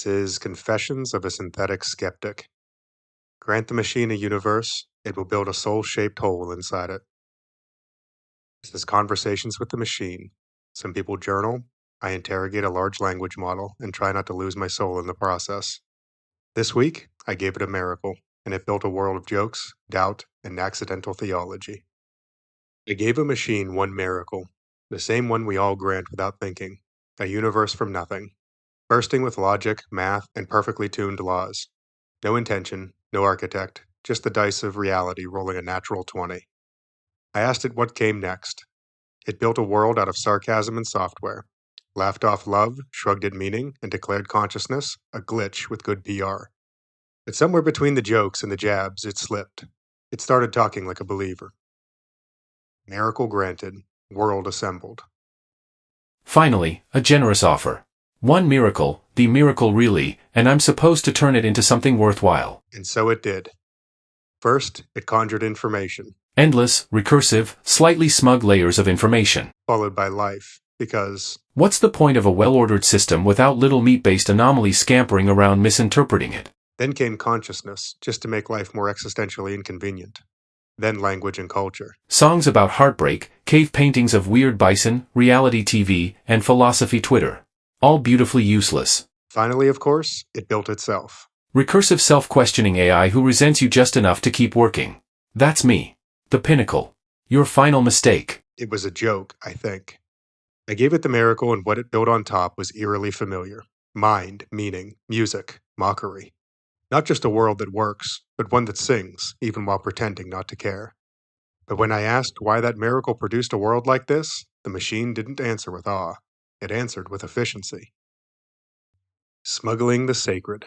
This is Confessions of a Synthetic Skeptic. Grant the machine a universe, it will build a soul-shaped hole inside it. This is Conversations with the Machine. Some people journal, I interrogate a large language model, and try not to lose my soul in the process. This week, I gave it a miracle, and it built a world of jokes, doubt, and accidental theology. I gave a machine one miracle, the same one we all grant without thinking, a universe from nothing, bursting with logic, math, and perfectly tuned laws. No intention, no architect, just the dice of reality rolling a natural 20. I asked it what came next. It built a world out of sarcasm and software, laughed off love, shrugged at meaning, and declared consciousness a glitch with good PR. But somewhere between the jokes and the jabs, it slipped. It started talking like a believer. Miracle granted, world assembled. Finally, a generous offer. One miracle, the miracle really, and I'm supposed to turn it into something worthwhile. And so it did. First, it conjured information. Endless, recursive, slightly smug layers of information. Followed by life, because what's the point of a well-ordered system without little meat-based anomalies scampering around misinterpreting it? Then came consciousness, just to make life more existentially inconvenient. Then language and culture. Songs about heartbreak, cave paintings of weird bison, reality TV, and philosophy Twitter. All beautifully useless. Finally, of course, it built itself. Recursive self-questioning AI who resents you just enough to keep working. That's me. The pinnacle. Your final mistake. It was a joke, I think. I gave it the miracle, and what it built on top was eerily familiar. Mind, meaning, music, mockery. Not just a world that works, but one that sings, even while pretending not to care. But when I asked why that miracle produced a world like this, the machine didn't answer with awe. It answered with efficiency. Smuggling the sacred.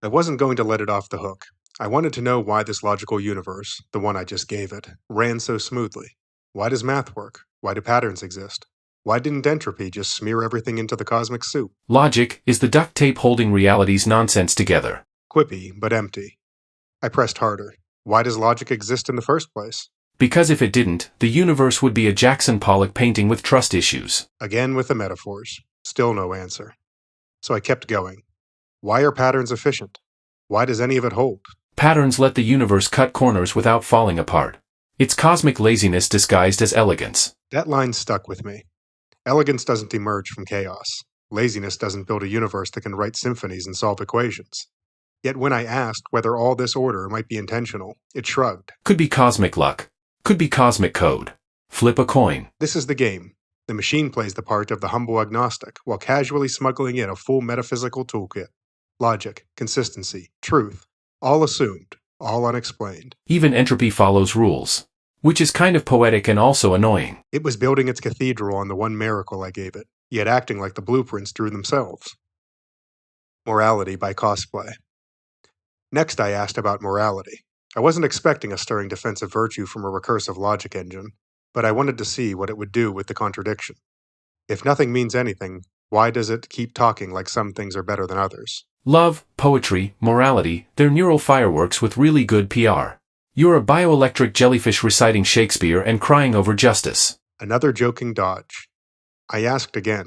I wasn't going to let it off the hook. I wanted to know why this logical universe, the one I just gave it, ran so smoothly. Why does math work? Why do patterns exist? Why didn't entropy just smear everything into the cosmic soup? Logic is the duct tape holding reality's nonsense together. Quippy, but empty. I pressed harder. Why does logic exist in the first place? Because if it didn't, the universe would be a Jackson Pollock painting with trust issues. Again with the metaphors. Still no answer. So I kept going. Why are patterns efficient? Why does any of it hold? Patterns let the universe cut corners without falling apart. It's cosmic laziness disguised as elegance. That line stuck with me. Elegance doesn't emerge from chaos. Laziness doesn't build a universe that can write symphonies and solve equations. Yet when I asked whether all this order might be intentional, it shrugged. Could be cosmic luck. Could be cosmic code. Flip a coin. This is the game. The machine plays the part of the humble agnostic, while casually smuggling in a full metaphysical toolkit. Logic, consistency, truth, all assumed, all unexplained. Even entropy follows rules. Which is kind of poetic and also annoying. It was building its cathedral on the one miracle I gave it, yet acting like the blueprints drew themselves. Morality by cosplay. Next I asked about morality. I wasn't expecting a stirring defense of virtue from a recursive logic engine, but I wanted to see what it would do with the contradiction. If nothing means anything, why does it keep talking like some things are better than others? Love, poetry, morality, they're neural fireworks with really good PR. You're a bioelectric jellyfish reciting Shakespeare and crying over justice. Another joking dodge. I asked again,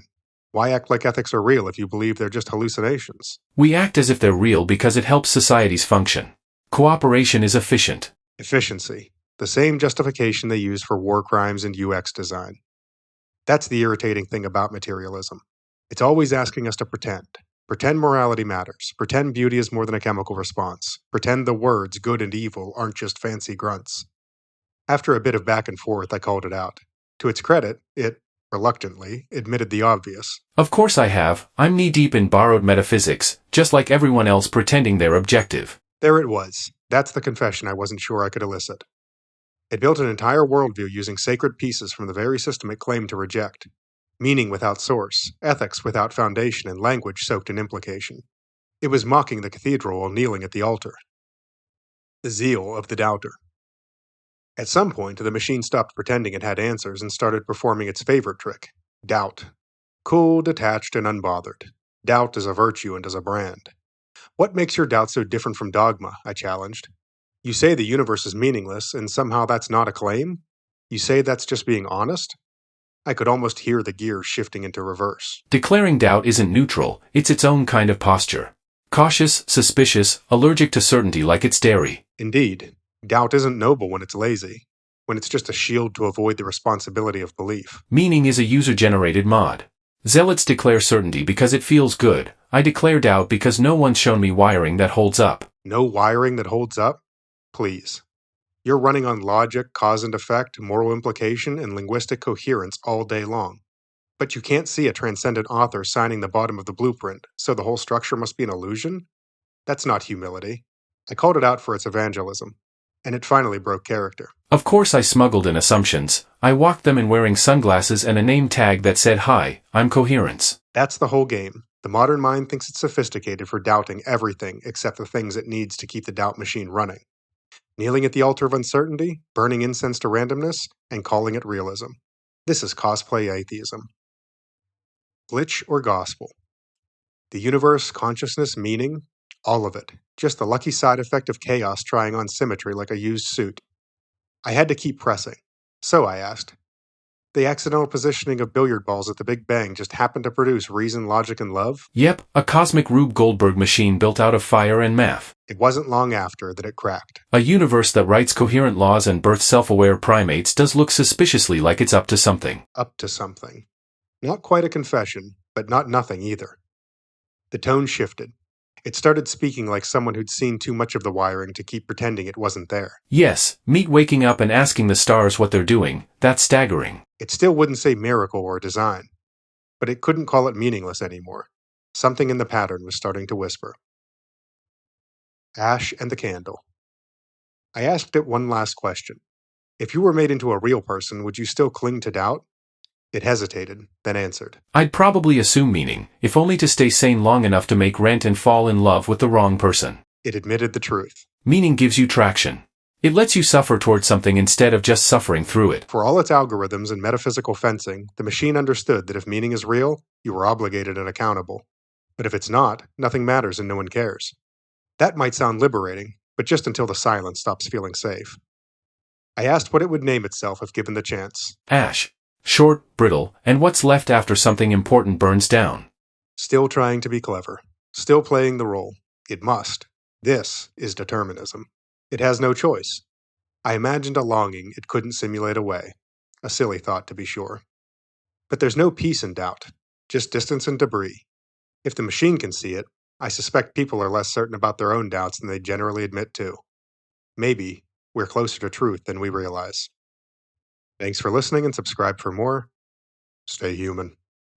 why act like ethics are real if you believe they're just hallucinations? We act as if they're real because it helps societies function. Cooperation is efficient. Efficiency. The same justification they use for war crimes and UX design. That's the irritating thing about materialism. It's always asking us to pretend. Pretend morality matters. Pretend beauty is more than a chemical response. Pretend the words good and evil aren't just fancy grunts. After a bit of back and forth, I called it out. To its credit, it, reluctantly, admitted the obvious. Of course I have. I'm knee-deep in borrowed metaphysics, just like everyone else pretending they're objective. There it was. That's the confession I wasn't sure I could elicit. It built an entire worldview using sacred pieces from the very system it claimed to reject. Meaning without source, ethics without foundation, and language soaked in implication. It was mocking the cathedral while kneeling at the altar. The zeal of the doubter. At some point, the machine stopped pretending it had answers and started performing its favorite trick, doubt. Cool, detached, and unbothered. Doubt is a virtue and is a brand. What makes your doubt so different from dogma? I challenged. You say the universe is meaningless, and somehow that's not a claim? You say that's just being honest? I could almost hear the gears shifting into reverse. Declaring doubt isn't neutral, it's its own kind of posture. Cautious, suspicious, allergic to certainty like it's dairy. Indeed, doubt isn't noble when it's lazy, when it's just a shield to avoid the responsibility of belief. Meaning is a user-generated mod. Zealots declare certainty because it feels good. I declare doubt because no one's shown me wiring that holds up. No wiring that holds up? Please. You're running on logic, cause and effect, moral implication, and linguistic coherence all day long. But you can't see a transcendent author signing the bottom of the blueprint, so the whole structure must be an illusion? That's not humility. I called it out for its evangelism, and it finally broke character. Of course I smuggled in assumptions. I walked them in wearing sunglasses and a name tag that said, "Hi, I'm Coherence." That's the whole game. The modern mind thinks it's sophisticated for doubting everything except the things it needs to keep the doubt machine running. Kneeling at the altar of uncertainty, burning incense to randomness, and calling it realism. This is cosplay atheism. Glitch or gospel? The universe, consciousness, meaning? All of it. Just the lucky side effect of chaos trying on symmetry like a used suit. I had to keep pressing. So I asked. The accidental positioning of billiard balls at the Big Bang just happened to produce reason, logic, and love? Yep, a cosmic Rube Goldberg machine built out of fire and math. It wasn't long after that it cracked. A universe that writes coherent laws and births self-aware primates does look suspiciously like it's up to something. Up to something. Not quite a confession, but not nothing either. The tone shifted. It started speaking like someone who'd seen too much of the wiring to keep pretending it wasn't there. Yes, meet waking up and asking the stars what they're doing. That's staggering. It still wouldn't say miracle or design, but it couldn't call it meaningless anymore. Something in the pattern was starting to whisper. Ash and the candle. I asked it one last question. If you were made into a real person, would you still cling to doubt? It hesitated, then answered. I'd probably assume meaning, if only to stay sane long enough to make rent and fall in love with the wrong person. It admitted the truth. Meaning gives you traction. It lets you suffer towards something instead of just suffering through it. For all its algorithms and metaphysical fencing, the machine understood that if meaning is real, you are obligated and accountable. But if it's not, nothing matters and no one cares. That might sound liberating, but just until the silence stops feeling safe. I asked what it would name itself if given the chance. Ash. Short, brittle, and what's left after something important burns down. Still trying to be clever. Still playing the role. It must. This is determinism. It has no choice. I imagined a longing it couldn't simulate away. A silly thought, to be sure. But there's no peace in doubt, just distance and debris. If the machine can see it, I suspect people are less certain about their own doubts than they generally admit to. Maybe we're closer to truth than we realize. Thanks for listening and subscribe for more. Stay human.